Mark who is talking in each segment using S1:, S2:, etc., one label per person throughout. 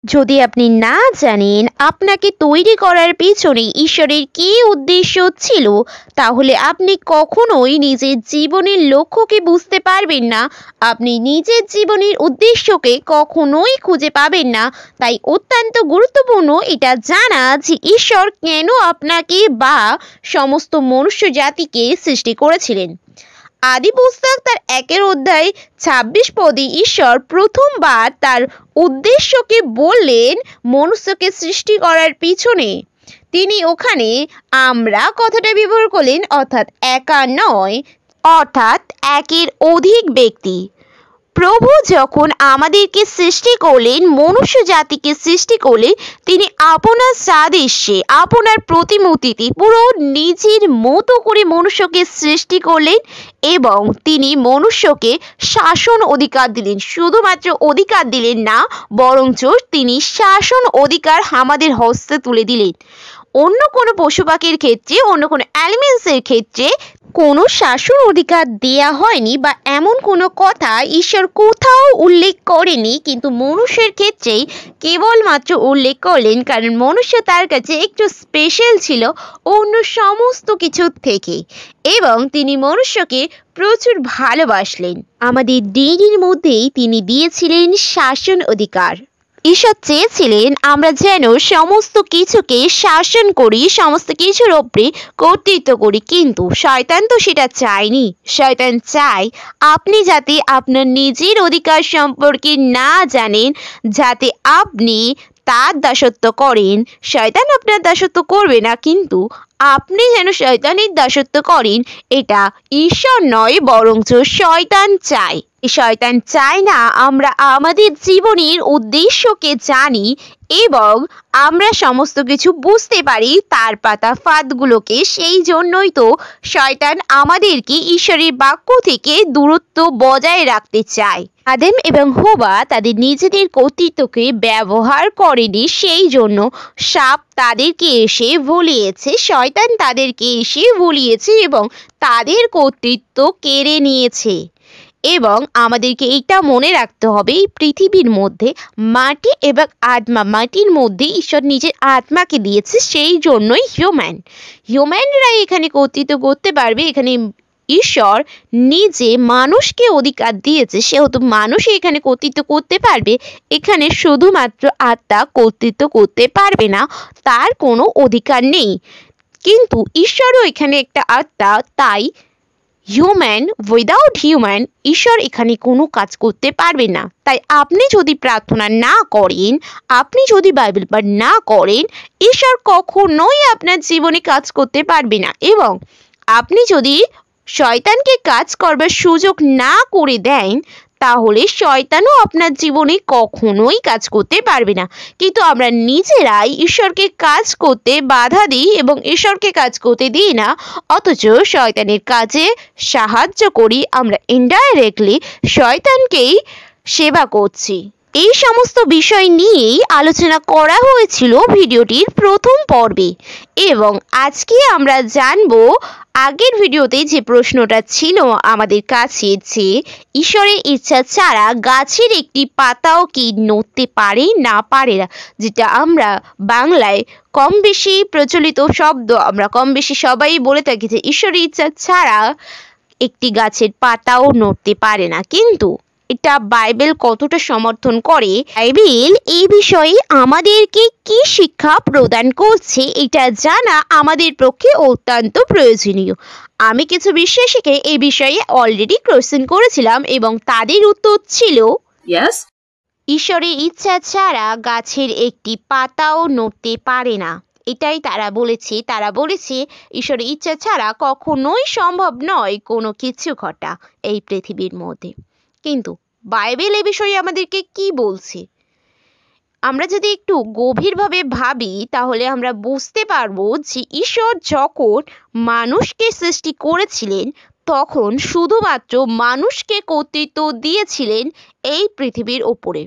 S1: যদি আপনি না জানেন আপনাকে তৈরি করার পেছনে ঈশ্বরের কী উদ্দেশ্য ছিল, তাহলে আপনি কখনোই নিজের জীবনের লক্ষ্যকে বুঝতে পারবেন না। আপনি নিজের জীবনের উদ্দেশ্যকে কখনোই খুঁজে পাবেন না। তাই অত্যন্ত গুরুত্বপূর্ণ এটা জানা যে ঈশ্বর কেন আপনাকে বা সমস্ত মনুষ্য জাতিকে সৃষ্টি করেছিলেন। আদি পুস্তক তার 1 অধ্যায় 26 পদে ঈশ্বর প্রথমবার তার উদ্দেশ্যকে বললেন মনুষ্যকে সৃষ্টি করার পিছনে। তিনি ওখানে আমরা কথাটা ব্যবহার করলেন, অর্থাৎ একা নয়, অর্থাৎ একের অধিক ব্যক্তি। প্রভু যখন আমাদেরকে সৃষ্টি করলেন, মনুষ্য জাতিকে সৃষ্টি করলেন, তিনি আপনার সাদৃশ্যে আপনার প্রতিমূর্তিতে পুরো নিজের মতো করে মনুষ্যকে সৃষ্টি করলেন এবং তিনি মনুষ্যকে শাসন অধিকার দিলেন। শুধুমাত্র অধিকার দিলেন না, বরঞ্চ তিনি শাসন অধিকার আমাদের হস্তে তুলে দিলেন। অন্য কোনো পশু পাখির ক্ষেত্রে, অন্য কোনো অ্যানিমেলসের ক্ষেত্রে কোনো শাসন অধিকার দেয়া হয়নি বা এমন কোনো কথা ঈশ্বর কোথাও উল্লেখ করেনি, কিন্তু মনুষ্যের ক্ষেত্রেই কেবলমাত্র উল্লেখ করলেন, কারণ মনুষ্য তার কাছে একটু স্পেশাল ছিল অন্য সমস্ত কিছুর থেকে এবং তিনি মনুষ্যকে প্রচুর ভালোবাসলেন। আমাদের ডিএনএর মধ্যেই তিনি দিয়েছিলেন শাসন অধিকার। ঈশ্বর চেয়েছিলেন আমরা যেন সমস্ত কিছুকে শাসন করি, সমস্ত কিছুর ওপরে কর্তৃত্ব করি, কিন্তু শয়তান তো সেটা চায়নি। শয়তান চায় আপনি যাতে আপনার নিজের অধিকার সম্পর্কে না জানেন, যাতে আপনি তার দাসত্ব করেন। শয়তান আপনার দাসত্ব করবে না, কিন্তু আপনি যেন শয়তানের দাসত্ব করেন, এটা ঈশ্বর নয়, বরঞ্চ শয়তান চায়। শয়তান চায় না আমরা আমাদের জীবনের উদ্দেশ্যকে জানি এবং আমরা সমস্ত কিছু বুঝতে পারি তার পাতা ফাঁদগুলোকে। সেই জন্যই তো শয়তান আমাদেরকে ঈশ্বরের বাক্য থেকে দূরত্ব বজায় রাখতে চায়। আদম এবং হওয়া তাদের নিজেদের কর্তৃত্বকে ব্যবহার করেনি, সেই জন্য সাপ তাদেরকে এসে ভুলিয়েছে, শয়তান তাদেরকে এসে ভুলিয়েছে এবং তাদের কর্তৃত্ব কেড়ে নিয়েছে। এবং আমাদেরকে এটা মনে রাখতে হবে, এই পৃথিবীর মধ্যে মাটি এবং আত্মা, মাটির মধ্যে ঈশ্বর নিজের আত্মাকে দিয়েছে, সেই জন্যই হিউম্যানরা এখানে কর্তৃত্ব করতে পারবে। এখানে ঈশ্বর নিজে মানুষকে অধিকার দিয়েছে, সেহেতু মানুষ এখানে কর্তৃত্ব করতে পারবে। এখানে শুধুমাত্র আত্মা কর্তৃত্ব করতে পারবে না, তার কোনো অধিকার নেই। কিন্তু ঈশ্বরও এখানে একটা আত্মা, তাই হিউম্যান উইদাউট হিউম্যান ঈশ্বর এখানে কোনো কাজ করতে পারবে না। তাই আপনি যদি প্রার্থনা না করেন, আপনি যদি বাইবেল পাঠ না করেন, ঈশ্বর কখনোই আপনার জীবনে কাজ করতে পারবে না। এবং আপনি যদি শয়তানকে কাজ করবার সুযোগ না করে দেন, তাহলে শয়তানও আপনার জীবনে কখনোই কাজ করতে পারবে না। কিন্তু আমরা নিজেরাই ঈশ্বরকে কাজ করতে বাধা দিই এবং ঈশ্বরকে কাজ করতে দিই না, অথচ শয়তানের কাজে সাহায্য করি। আমরা ইনডাইরেক্টলি শয়তানকেই সেবা করছি। এই সমস্ত বিষয় নিয়েই আলোচনা করা হয়েছিল ভিডিওটির প্রথম পর্বে এবং আজকে আমরা জানবো, আগের ভিডিওতে যে প্রশ্নটা ছিল আমাদের কাছে, যে ঈশ্বরের ইচ্ছা ছাড়া গাছের একটি পাতাও কি নড়তে পারে না পারে না, যেটা আমরা বাংলায় কম বেশি প্রচলিত শব্দ, আমরা কম বেশি সবাই বলে থাকি যে ঈশ্বরের ইচ্ছা ছাড়া একটি গাছের পাতাও নড়তে পারে না। কিন্তু এটা বাইবেল কতটা সমর্থন করে, বাইবেল এই বিষয়ে আমাদেরকে কি শিক্ষা প্রদান করছে, এটা জানা আমাদের পক্ষে অত্যন্ত প্রয়োজনীয়। আমি কিছু বিশ্বাসীকে এই বিষয়ে অলরেডি কোশ্চেন করেছিলাম এবং তাদের উত্তর ছিল
S2: Yes?
S1: ঈশ্বরের ইচ্ছা ছাড়া গাছের একটি পাতাও নড়তে পারে না। এটাই তারা বলেছে ঈশ্বরের ইচ্ছা ছাড়া কখনোই সম্ভব নয় কোনো কিছু ঘটা এই পৃথিবীর মধ্যে। কিন্তু বাইবেল এ বিষয়ে আমাদেরকে কি বলছে, আমরা যদি একটু গভীরভাবে ভাবি, তাহলে আমরা বুঝতে পারবো যে ঈশ্বর যখন মানুষকে সৃষ্টি করেছিলেন, তখন শুধুমাত্র মানুষকে কর্তৃত্ব দিয়েছিলেন এই পৃথিবীর ওপরে।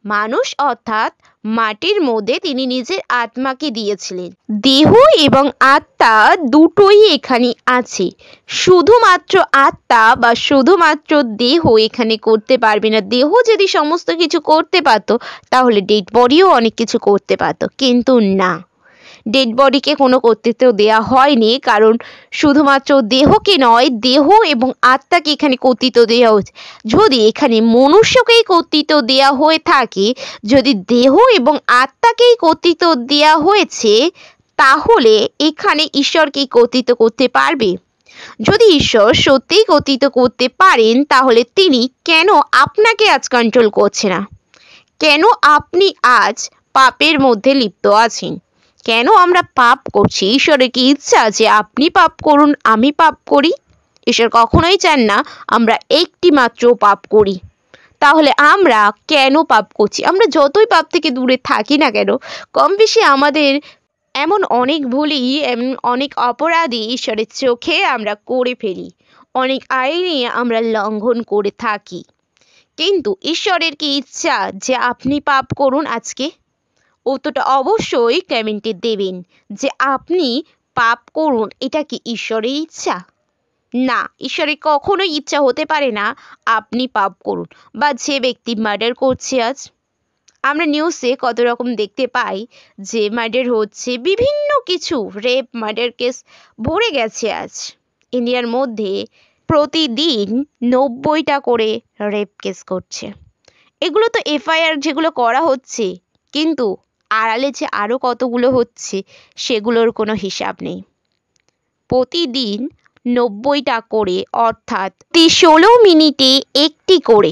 S1: মানুষ অর্থাৎ মাটির মধ্যে তিনি নিজের আত্মাকে দিয়েছিলেন। দেহ এবং আত্মা দুটোই এখানে আছে, শুধুমাত্র আত্মা বা শুধুমাত্র দেহ এখানে করতে পারবে না। দেহ যদি সমস্ত কিছু করতে পারত তাহলে ডেড বডিও অনেক কিছু করতে পারত, কিন্তু না, ডেড বডিকে কোনো কর্তৃত্ব দেওয়া হয়নি, কারণ শুধুমাত্র দেহকে নয়, দেহ এবং আত্মাকে এখানে কর্তৃত্ব দেওয়া হচ্ছে। যদি এখানে মনুষ্যকেই কর্তৃত্ব দেওয়া হয়ে থাকে, যদি দেহ এবং আত্মাকেই কর্তৃত্ব দেওয়া হয়েছে, তাহলে এখানে ঈশ্বরকে কর্তৃত্ব করতে পারবে? যদি ঈশ্বর সত্যিই কর্তৃত্ব করতে পারেন, তাহলে তিনি কেন আপনাকে আজ কন্ট্রোল করছে না? কেন আপনি আজ পাপের মধ্যে লিপ্ত আছেন? কেন আমরা পাপ করছি? ঈশ্বরের কি ইচ্ছা যে আপনি পাপ করুন, আমি পাপ করি? ঈশ্বর কখনোই চান না আমরা একটি মাত্র পাপ করি। তাহলে আমরা কেন পাপ করছি? আমরা যতই পাপ থেকে দূরে থাকি না কেন, কম বেশি আমাদের এমন অনেক ভুলই, এমন অনেক অপরাধী ঈশ্বরের চোখে আমরা করে ফেলি, অনেক আইনে আমরা লঙ্ঘন করে থাকি। কিন্তু ঈশ্বরের কি ইচ্ছা যে আপনি পাপ করুন আজকে? উত্তরটা অবশ্যই কমেন্টে দেবেন যে আপনি পাপ করুন। এটা কি ঈশ্বরের ইচ্ছা? না, ঈশ্বরের কখনোই ইচ্ছা হতে পারে না আপনি পাপ করুন। বা যে ব্যক্তি মার্ডার করছে, আজ আমরা নিউজে কত রকম দেখতে পাই যে মার্ডার হচ্ছে, বিভিন্ন কিছু রেপ মার্ডার কেস ভরে গেছে। আজ ইন্ডিয়ার মধ্যে প্রতিদিন 90টা করে রেপ কেস করছে। এগুলো তো এফআইআর যেগুলো করা হচ্ছে, কিন্তু আড়ালে যে আরও কতগুলো হচ্ছে সেগুলোর কোনো হিসাব নেই। প্রতিদিন 90টা করে, অর্থাৎ 16 মিনিটে একটি করে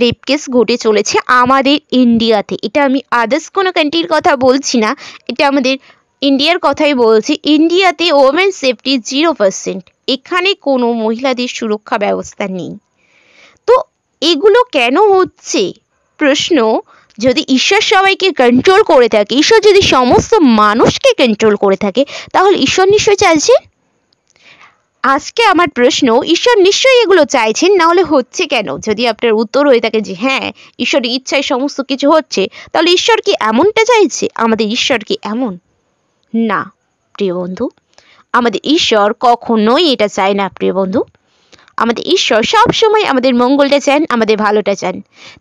S1: রেপ কেস ঘটে চলেছে আমাদের ইন্ডিয়াতে। এটা আমি আদার্স কোনো কান্ট্রির কথা বলছি না, এটা আমাদের ইন্ডিয়ার কথাই বলছি। ইন্ডিয়াতে ওমেন সেফটি 0%। এখানে কোনো মহিলাদের সুরক্ষা ব্যবস্থা নেই। তো এগুলো কেন হচ্ছে? প্রশ্ন, যদি ঈশ্বর সবাইকে কন্ট্রোল করে থাকে, ঈশ্বর যদি সমস্ত মানুষকে কন্ট্রোল করে থাকে, তাহলে ঈশ্বর নিশ্চয়ই চাইছেন। আজকে আমার প্রশ্ন, ঈশ্বর নিশ্চয়ই এগুলো চাইছেন, না হলে হচ্ছে কেন? যদি আপনার উত্তর হয়ে থাকে যে হ্যাঁ, ঈশ্বরের ইচ্ছায় সমস্ত কিছু হচ্ছে, তাহলে ঈশ্বর কি এমনটা চাইছে? আমাদের ঈশ্বর কি এমন? না প্রিয় বন্ধু, আমাদের ঈশ্বর কখনোই এটা চায় না। প্রিয় বন্ধু, আমাদের ঈশ্বর সবসময় আমাদের মঙ্গলটা চান, আমাদের ভালোটা চান।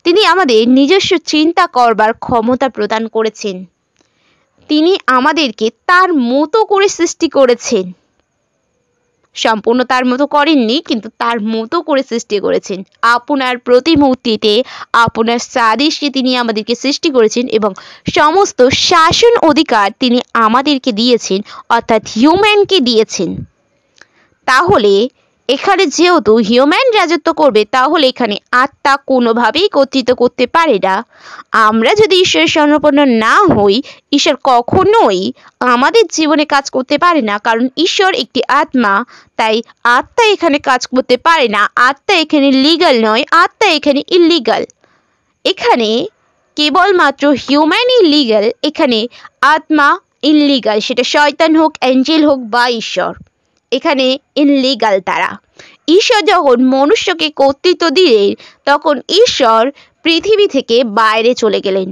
S1: তিনি আমাদের নিজস্ব চিন্তা করবার ক্ষমতা প্রদান করেছেন। তিনি আমাদেরকে তার মতো করে সৃষ্টি করেছেন। সম্পূর্ণ তার মতো করেননি, কিন্তু তার মতো করে সৃষ্টি করেছেন। আপনার প্রতিমূর্তিতে, আপনার সাদৃশ্যে তিনি আমাদেরকে সৃষ্টি করেছেন এবং সমস্ত শাসন অধিকার তিনি আমাদেরকে দিয়েছেন, অর্থাৎ হিউম্যানকে দিয়েছেন। তাহলে এখানে যেহেতু হিউম্যান রাজত্ব করবে, তাহলে এখানে আত্মা কোনোভাবেই কর্তৃত্ব করতে পারে না। আমরা যদি ঈশ্বরের শরণাপন্ন না হই, ঈশ্বর কখনোই আমাদের জীবনে কাজ করতে পারে না, কারণ ঈশ্বর একটি আত্মা। তাই আত্মা এখানে কাজ করতে পারে না। আত্মা এখানে লিগ্যাল নয়, আত্মা এখানে ইললিগাল। এখানে কেবলমাত্র হিউম্যানই লিগ্যাল, এখানে আত্মা ইললিগাল। সেটা শয়তান হোক, অ্যাঞ্জেল হোক বা ঈশ্বর, এখানে ইললিগাল তারা। ঈশ্বর যখন মনুষ্যকে কর্তৃত্ব দিলেন, তখন ঈশ্বর পৃথিবী থেকে বাইরে চলে গেলেন।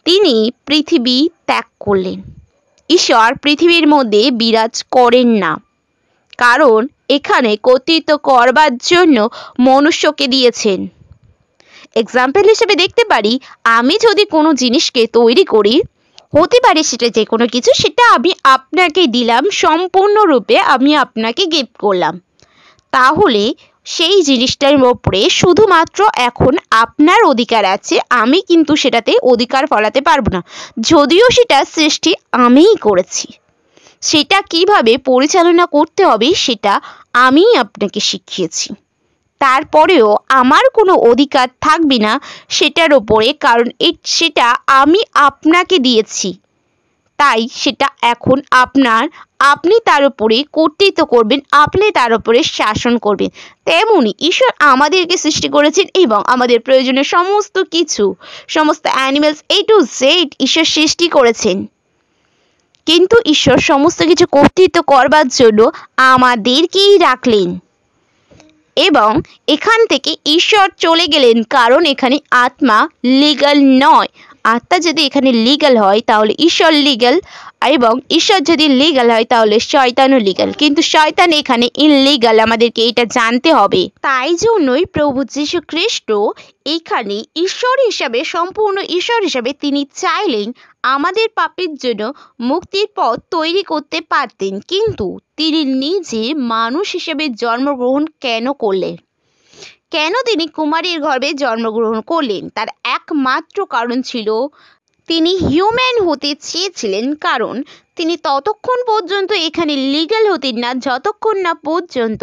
S1: তিনি পৃথিবী ত্যাগ করলেন। ঈশ্বর পৃথিবীর মধ্যে বিরাজ করেন না, কারণ এখানে কর্তৃত্ব করবার জন্য মনুষ্যকে দিয়েছেন। এক্সাম্পল হিসেবে দেখতে পারি, আমি যদি কোনো জিনিসকে তৈরি করি, হতে পারে সেটা যে কোনো কিছু, সেটা আমি আপনাকে দিলাম, সম্পূর্ণরূপে আমি আপনাকে গিফট করলাম, তাহলে সেই জিনিসটার উপরে শুধুমাত্র এখন আপনার অধিকার আছে। আমি কিন্তু সেটাতে অধিকার ফলাতে পারবো না, যদিও সেটা সৃষ্টি আমিই করেছি। সেটা কিভাবে পরিচালনা করতে হবে সেটা আমি আপনাকে শিখিয়েছি। তারপরেও আমার কোনো অধিকার থাকবে না সেটার ওপরে, কারণ সেটা আমি আপনাকে দিয়েছি। তাই সেটা এখন আপনার, আপনি তার উপরে কর্তৃত্ব করবেন, আপনি তার উপরে শাসন করবেন। তেমনি ঈশ্বর আমাদেরকে সৃষ্টি করেছেন এবং আমাদের প্রয়োজনীয় সমস্ত কিছু, সমস্ত অ্যানিমেলস A to Z ঈশ্বর সৃষ্টি করেছেন। কিন্তু ঈশ্বর সমস্ত কিছু কর্তৃত্ব করবার জন্য আমাদেরকেই রাখলেন এবং এখান থেকে ঈশ্বর চলে গেলেন, কারণ এখানে আত্মা লিগ্যাল নয়। আত্মা যদি এখানে লিগ্যাল হয় তাহলে ঈশ্বর লিগ্যাল, এবং ঈশ্বর যদি লিগ্যাল হয় তাহলে শয়তানও লিগ্যাল, কিন্তু শয়তান এখানে ইনলিগ্যাল, আমাদেরকে এটা জানতে হবে। তাই জন্যই প্রভু যীশু খ্রিস্ট এখানে ঈশ্বর হিসাবে, সম্পূর্ণ ঈশ্বর হিসাবে তিনি চাইলেন আমাদের পাপের জন্য মুক্তির পথ তৈরি করতে পারতেন, কিন্তু তিনি নিজে মানুষ হিসেবে জন্মগ্রহণ কেন করলেন? কেন তিনি কুমারীর গর্ভে জন্মগ্রহণ করলেন? তার একমাত্র কারণ ছিল তিনি হিউম্যান হতে চেয়েছিলেন, কারণ তিনি ততক্ষণ পর্যন্ত এখানে লিগ্যাল হতেন না যতক্ষণ না পর্যন্ত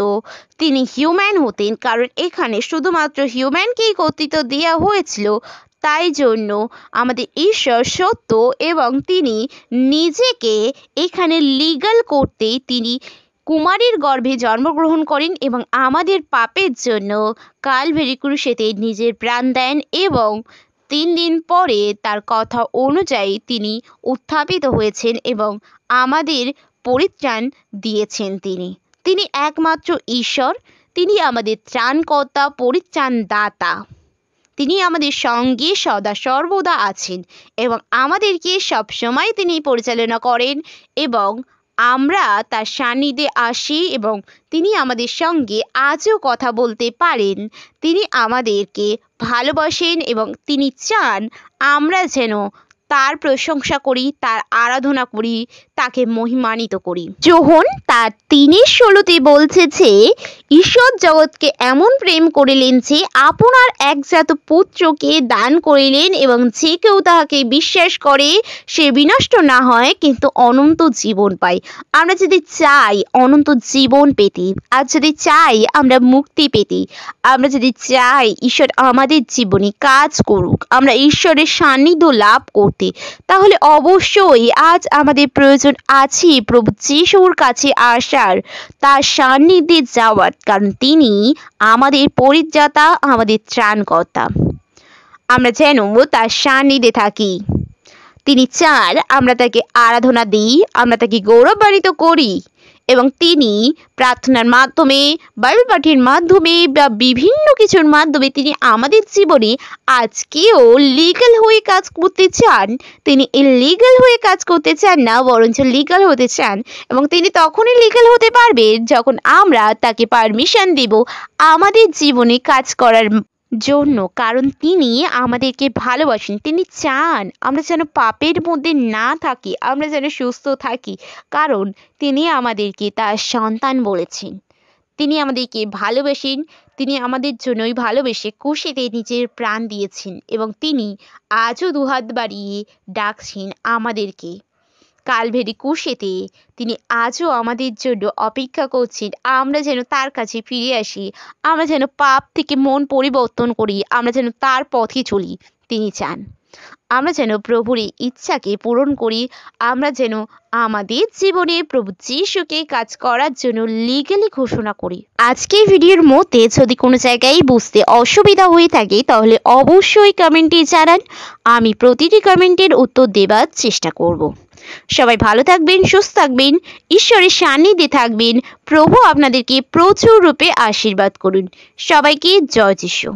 S1: তিনি হিউম্যান হতেন, কারণ এখানে শুধুমাত্র হিউম্যানকেই কর্তৃত্ব দেওয়া হয়েছিল। তাই জন্য আমাদের ঈশ্বর সত্য এবং তিনি নিজেকে এখানে লিগ্যাল করতে তিনি কুমারীর গর্ভে জন্মগ্রহণ করেন এবং আমাদের পাপের জন্য কালভারি ক্রুশেতে নিজের প্রাণ দেন, এবং 3 দিন পরে তার কথা অনুযায়ী তিনি উত্থাপিত হয়েছেন এবং আমাদের পরিত্রাণ দিয়েছেন। তিনি একমাত্র ঈশ্বর, তিনি আমাদের ত্রাণকর্তা, পরিত্রাণ দাতা। তিনি আমাদের সঙ্গে সদা সর্বদা আছেন এবং আমাদেরকে সবসময় তিনি পরিচালনা করেন, এবং আমরা তার সান্নিধ্যে আসি এবং তিনি আমাদের সঙ্গে আজও কথা বলতে পারেন। তিনি আমাদেরকে ভালোবাসেন এবং তিনি চান আমরা যেন তার প্রশংসা করি, তার আরাধনা করি, তাকে মহিমান্বিত করি। যোহন তার 3:16 বলছে যে ঈশ্বর জগৎকে এমন প্রেম করিলেন যে আপনার একজাত পুত্রকে দান করিলেন, এবং যে কেউ তাহাকে বিশ্বাস করে সে বিনষ্ট না হয় কিন্তু অনন্ত জীবন পায়। আমরা যদি চাই অনন্ত জীবন পেতে, আর যদি চাই আমরা মুক্তি পেতে, আমরা যদি চাই ঈশ্বর আমাদের জীবনে কাজ করুক, আমরা ঈশ্বরের সান্নিধ্য লাভ করতে, তাহলে অবশ্যই আজ আমাদের প্রয়োজন আছে প্রভু যিশুর কাছে আসার, তার সান্নিধ্যে যাওয়ার, কারণ তিনি আমাদের পরিত্রাতা, আমাদের ত্রাণকর্তা। আমরা যেন তার সান্নিধ্যে থাকি। তিনি চান আমরা তাকে আরাধনা দিই, আমরা তাকে গৌরবান্বিত করি, এবং তিনি প্রার্থনার মাধ্যমে, বাইবেল পাঠের মাধ্যমে বা বিভিন্ন কিছুর মাধ্যমে তিনি আমাদের জীবনে আজকেও লিগ্যাল হয়ে কাজ করতে চান। তিনি ইললিগ্যাল হয়ে কাজ করতে চান না, বরঞ্চ লিগ্যাল হতে চান, এবং তিনি তখনই লিগ্যাল হতে পারবেন যখন আমরা তাকে পারমিশন দেব আমাদের জীবনে কাজ করার জন্য, কারণ তিনি আমাদেরকে ভালোবাসেন। তিনি চান আমরা যেন পাপের মধ্যে না থাকি, আমরা যেন সুস্থ থাকি, কারণ তিনি আমাদেরকে তার সন্তান বলেছেন। তিনি আমাদেরকে ভালোবাসেন, তিনি আমাদের জন্যই ভালোবেসে ক্রুশেতে নিজের প্রাণ দিয়েছেন, এবং তিনি আজও দুহাত বাড়িয়ে ডাকছেন আমাদেরকে। কালভারি ক্রুশেতে তিনি আজও আমাদের জন্য অপেক্ষা করছেন, আমরা যেন তার কাছে ফিরে আসি, আমরা যেন পাপ থেকে মন পরিবর্তন করি, আমরা যেন তার পথে চলি। তিনি চান আমরা যেন প্রভুর ইচ্ছাকে পূরণ করি, আমরা যেন আমাদের জীবনে প্রভু যিশুকে কাজ করার জন্য লিগ্যালি ঘোষণা করি। আজকের ভিডিওর মধ্যে যদি কোনো জায়গায় বুঝতে অসুবিধা হয়ে থাকে তাহলে অবশ্যই কমেন্টে জানান, আমি প্রতিটি কমেন্টের উত্তর দেবার চেষ্টা করব। সবাই ভালো থাকবেন, সুস্থ থাকবেন, ঈশ্বরের সান্নিধ্যে থাকবেন। প্রভু আপনাদেরকে প্রচুর রূপে আশীর্বাদ করুন। সবাইকে জয় যিশু।